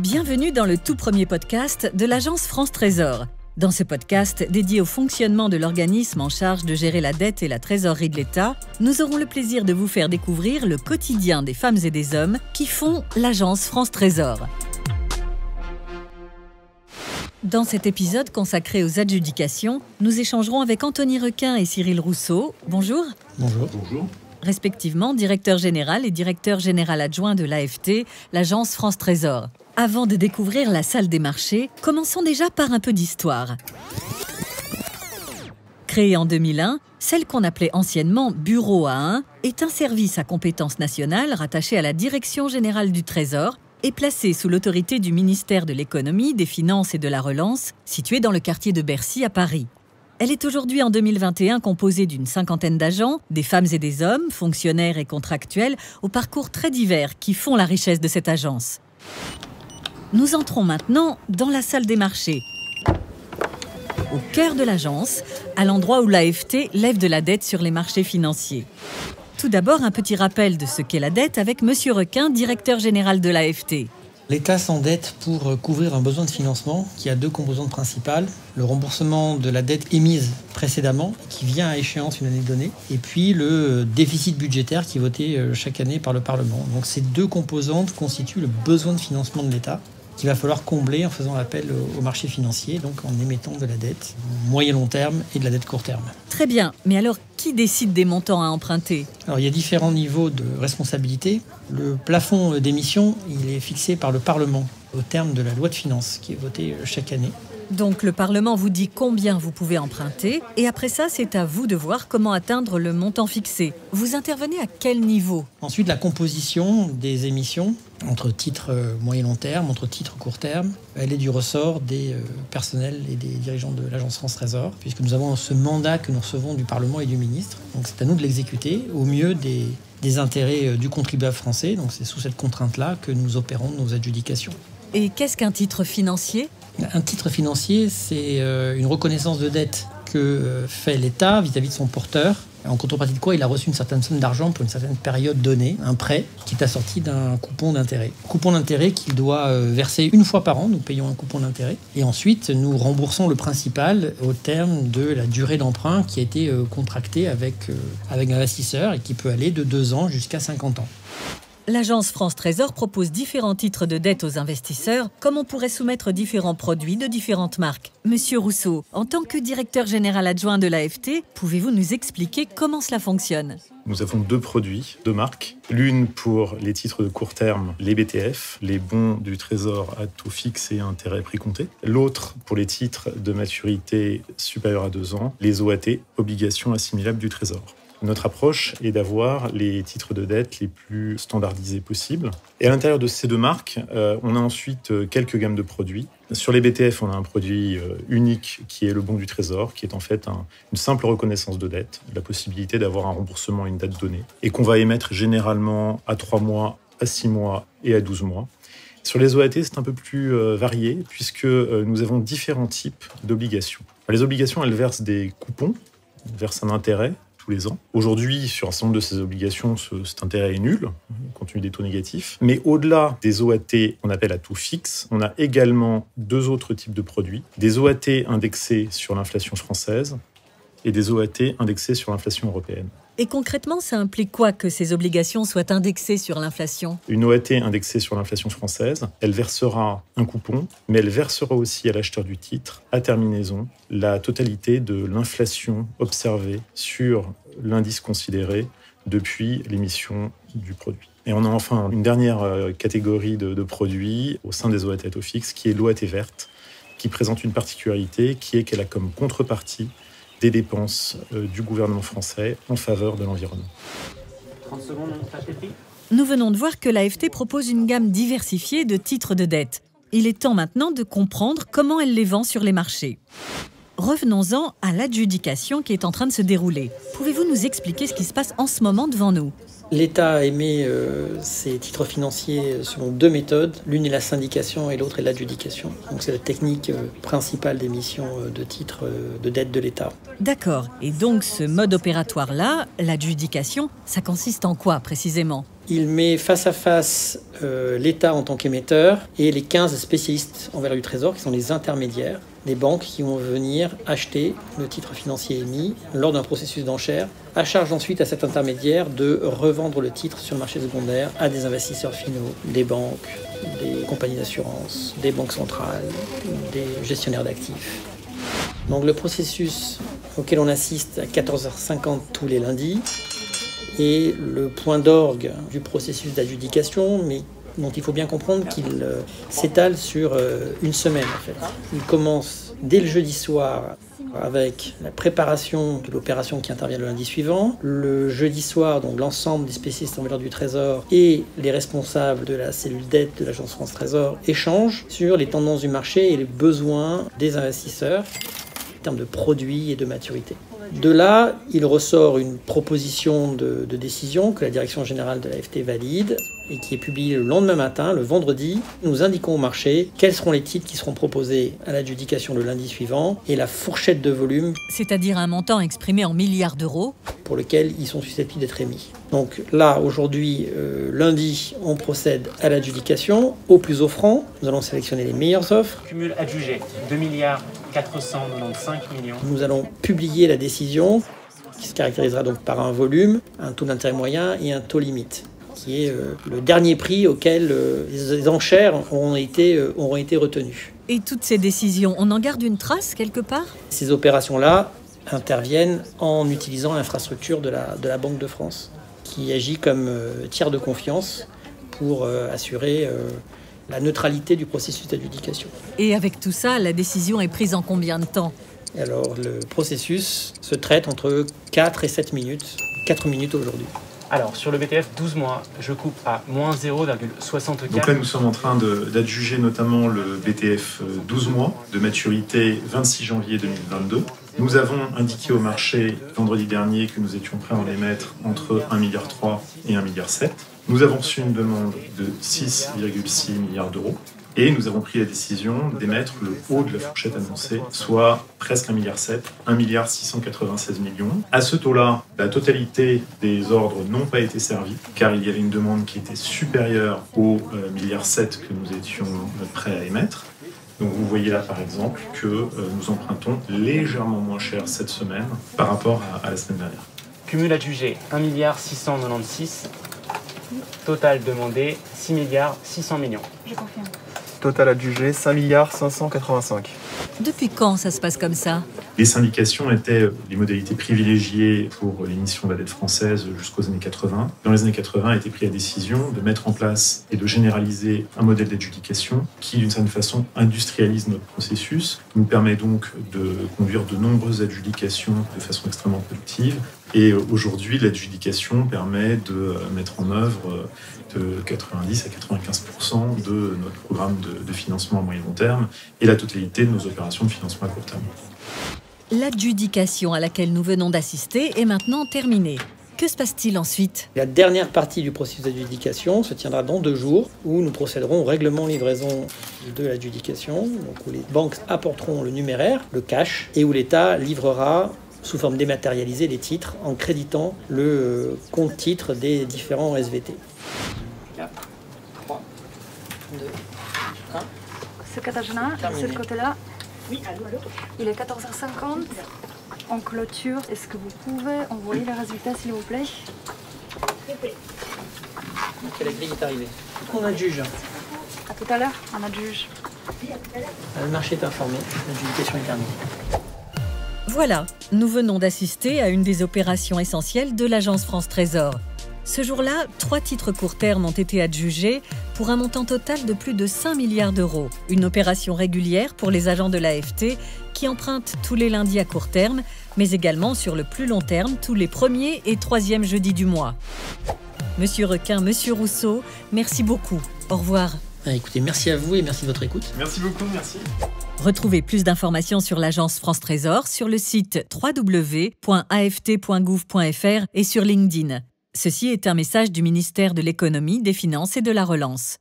Bienvenue dans le tout premier podcast de l'agence France Trésor. Dans ce podcast dédié au fonctionnement de l'organisme en charge de gérer la dette et la trésorerie de l'État, nous aurons le plaisir de vous faire découvrir le quotidien des femmes et des hommes qui font l'agence France Trésor. Dans cet épisode consacré aux adjudications, nous échangerons avec Anthony Requin et Cyril Rousseau. Bonjour. Bonjour. Bonjour. Respectivement directeur général et directeur général adjoint de l'AFT, l'agence France Trésor. Avant de découvrir la salle des marchés, commençons déjà par un peu d'histoire. Créée en 2001, celle qu'on appelait anciennement Bureau A1 est un service à compétence nationale rattaché à la Direction générale du Trésor et placée sous l'autorité du ministère de l'Économie, des Finances et de la Relance, situé dans le quartier de Bercy à Paris. Elle est aujourd'hui en 2021 composée d'une 50aine d'agents, des femmes et des hommes, fonctionnaires et contractuels, au parcours très divers qui font la richesse de cette agence. Nous entrons maintenant dans la salle des marchés. Au cœur de l'agence, à l'endroit où l'AFT lève de la dette sur les marchés financiers. Tout d'abord, un petit rappel de ce qu'est la dette avec Monsieur Requin, directeur général de l'AFT. L'État s'endette pour couvrir un besoin de financement qui a deux composantes principales. Le remboursement de la dette émise précédemment, qui vient à échéance une année donnée, et puis le déficit budgétaire qui est voté chaque année par le Parlement. Donc ces deux composantes constituent le besoin de financement de l'État qu'il va falloir combler en faisant appel au marché financier, donc en émettant de la dette moyen-long terme et de la dette court terme. Très bien, mais alors qui décide des montants à emprunter ? Alors il y a différents niveaux de responsabilité. Le plafond d'émission, il est fixé par le Parlement au terme de la loi de finances qui est votée chaque année. Donc le Parlement vous dit combien vous pouvez emprunter et après ça, c'est à vous de voir comment atteindre le montant fixé. Vous intervenez à quel niveau ? Ensuite, la composition des émissions entre titres moyen-long terme, entre titres court terme, elle est du ressort des personnels et des dirigeants de l'agence France Trésor, puisque nous avons ce mandat que nous recevons du Parlement et du ministre. Donc c'est à nous de l'exécuter au mieux des intérêts du contribuable français. Donc c'est sous cette contrainte-là que nous opérons nos adjudications. Et qu'est-ce qu'un titre financier ? Un titre financier, c'est une reconnaissance de dette que fait l'État vis-à-vis de son porteur, en contrepartie de quoi il a reçu une certaine somme d'argent pour une certaine période donnée, un prêt qui est assorti d'un coupon d'intérêt. Coupon d'intérêt qu'il doit verser une fois par an, nous payons un coupon d'intérêt, et ensuite nous remboursons le principal au terme de la durée d'emprunt qui a été contractée avec l'investisseur et qui peut aller de 2 ans jusqu'à 50 ans. L'agence France Trésor propose différents titres de dette aux investisseurs, comme on pourrait soumettre différents produits de différentes marques. Monsieur Rousseau, en tant que directeur général adjoint de l'AFT, pouvez-vous nous expliquer comment cela fonctionne ? Nous avons 2 produits, 2 marques. L'une pour les titres de court terme, les BTF, les bons du Trésor à taux fixe et intérêt précompté. L'autre pour les titres de maturité supérieure à 2 ans, les OAT, obligations assimilables du Trésor. Notre approche est d'avoir les titres de dette les plus standardisés possibles. Et à l'intérieur de ces 2 marques, on a ensuite quelques gammes de produits. Sur les BTF, on a un produit unique qui est le bon du Trésor, qui est en fait une simple reconnaissance de dette, la possibilité d'avoir un remboursement à une date donnée, et qu'on va émettre généralement à 3 mois, à 6 mois et à 12 mois. Sur les OAT, c'est un peu plus varié, puisque nous avons différents types d'obligations. Les obligations, elles versent des coupons, versent un intérêt, les ans. Aujourd'hui, sur un certain nombre de ces obligations, cet intérêt est nul, compte tenu des taux négatifs. Mais au-delà des OAT qu'on appelle à taux fixe, on a également 2 autres types de produits. Des OAT indexés sur l'inflation française et des OAT indexés sur l'inflation européenne. Et concrètement, ça implique quoi que ces obligations soient indexées sur l'inflation ? Une OAT indexée sur l'inflation française, elle versera un coupon, mais elle versera aussi à l'acheteur du titre, à terminaison, la totalité de l'inflation observée sur l'indice considéré depuis l'émission du produit. Et on a enfin une dernière catégorie de produits au sein des OAT à taux fixe, qui est l'OAT verte, qui présente une particularité qui est qu'elle a comme contrepartie des dépenses du gouvernement français en faveur de l'environnement. 30 secondes, Nous venons de voir que l'AFT propose une gamme diversifiée de titres de dette. Il est temps maintenant de comprendre comment elle les vend sur les marchés. Revenons-en à l'adjudication qui est en train de se dérouler. Pouvez-vous nous expliquer ce qui se passe en ce moment devant nous ? L'État émet ses titres financiers selon 2 méthodes. L'une est la syndication et l'autre est l'adjudication. Donc c'est la technique principale d'émission de titres de dette de l'État. D'accord. Et donc ce mode opératoire-là, l'adjudication, ça consiste en quoi précisément ? Il met face à face l'État en tant qu'émetteur et les 15 spécialistes en valeur du Trésor qui sont les intermédiaires, les banques qui vont venir acheter le titre financier émis lors d'un processus d'enchère, à charge ensuite à cet intermédiaire de revendre le titre sur le marché secondaire à des investisseurs finaux, des banques, des compagnies d'assurance, des banques centrales, des gestionnaires d'actifs. Donc le processus auquel on assiste à 14h50 tous les lundis est le point d'orgue du processus d'adjudication, mais dont il faut bien comprendre qu'il s'étale sur une semaine en fait. Il commence dès le jeudi soir avec la préparation de l'opération qui intervient le lundi suivant. Le jeudi soir, donc l'ensemble des spécialistes en valeur du Trésor et les responsables de la cellule dette de l'Agence France Trésor échangent sur les tendances du marché et les besoins des investisseurs en termes de produits et de maturité. De là, il ressort une proposition de décision que la direction générale de l'AFT valide et qui est publiée le lendemain matin, le vendredi. Nous indiquons au marché quels seront les titres qui seront proposés à l'adjudication le lundi suivant et la fourchette de volume. C'est-à-dire un montant exprimé en milliards d'euros. Pour lequel ils sont susceptibles d'être émis. Donc là, aujourd'hui, lundi, on procède à l'adjudication au plus offrant. Nous allons sélectionner les meilleures offres. Cumul adjugé, 2 495 millions. Nous allons publier la décision qui se caractérisera donc par un volume, un taux d'intérêt moyen et un taux limite, qui est le dernier prix auquel les enchères auront été retenues. Et toutes ces décisions, on en garde une trace quelque part ? Ces opérations-là interviennent en utilisant l'infrastructure de la Banque de France, qui agit comme tiers de confiance pour assurer la neutralité du processus d'adjudication. Et avec tout ça, la décision est prise en combien de temps ? Alors, le processus se traite entre 4 et 7 minutes. 4 minutes aujourd'hui. Alors, sur le BTF 12 mois, je coupe à moins 0,64. Donc là, nous sommes en train d'adjuger notamment le BTF 12 mois de maturité 26 janvier 2022. Nous avons indiqué au marché vendredi dernier que nous étions prêts à en émettre entre 1,3 milliard et 1,7 milliard. Nous avons reçu une demande de 6,6 milliards d'euros. Et nous avons pris la décision d'émettre le haut de la fourchette annoncée, soit presque 1,7 milliard, 1,696 millions. À ce taux-là, la totalité des ordres n'ont pas été servis, car il y avait une demande qui était supérieure au 1,7 milliard que nous étions prêts à émettre. Donc vous voyez là par exemple que nous empruntons légèrement moins cher cette semaine par rapport à la semaine dernière. Cumul adjugé, 1,696 milliard. Total demandé, 6,6 millions. Je confirme. Total adjugé, 5,585 milliards. Depuis quand ça se passe comme ça ? Les syndications étaient les modalités privilégiées pour l'émission de la dette française jusqu'aux années 80. Dans les années 80 a été prise la décision de mettre en place et de généraliser un modèle d'adjudication qui, d'une certaine façon, industrialise notre processus, nous permet donc de conduire de nombreuses adjudications de façon extrêmement productive. Et aujourd'hui, l'adjudication permet de mettre en œuvre de 90 à 95% de notre programme de financement à moyen long terme et la totalité de nos opérations de financement à court terme. L'adjudication à laquelle nous venons d'assister est maintenant terminée. Que se passe-t-il ensuite ? La dernière partie du processus d'adjudication se tiendra dans 2 jours, où nous procéderons au règlement livraison de l'adjudication, donc où les banques apporteront le numéraire, le cash, et où l'État livrera sous forme dématérialisée les titres en créditant le compte titre des différents SVT. 4, 3, 2, 1. C'est Katarzyna, de ce côté-là. Oui, allô. Il est 14h50. En clôture, est-ce que vous pouvez envoyer les résultats, s'il vous plaît ? Donc la grille est arrivée. On adjuge. À tout à l'heure, on adjuge. Le marché est informé, l'adjudication est terminée. Voilà, nous venons d'assister à une des opérations essentielles de l'Agence France Trésor. Ce jour-là, 3 titres court terme ont été adjugés pour un montant total de plus de 5 milliards d'euros. Une opération régulière pour les agents de l'AFT qui empruntent tous les lundis à court terme, mais également sur le plus long terme, tous les 1er et 3e jeudis du mois. Monsieur Requin, Monsieur Rousseau, merci beaucoup. Au revoir. Écoutez, merci à vous et merci de votre écoute. Merci beaucoup, merci. Retrouvez plus d'informations sur l'agence France Trésor sur le site www.aft.gouv.fr et sur LinkedIn. Ceci est un message du ministère de l'Économie, des Finances et de la Relance.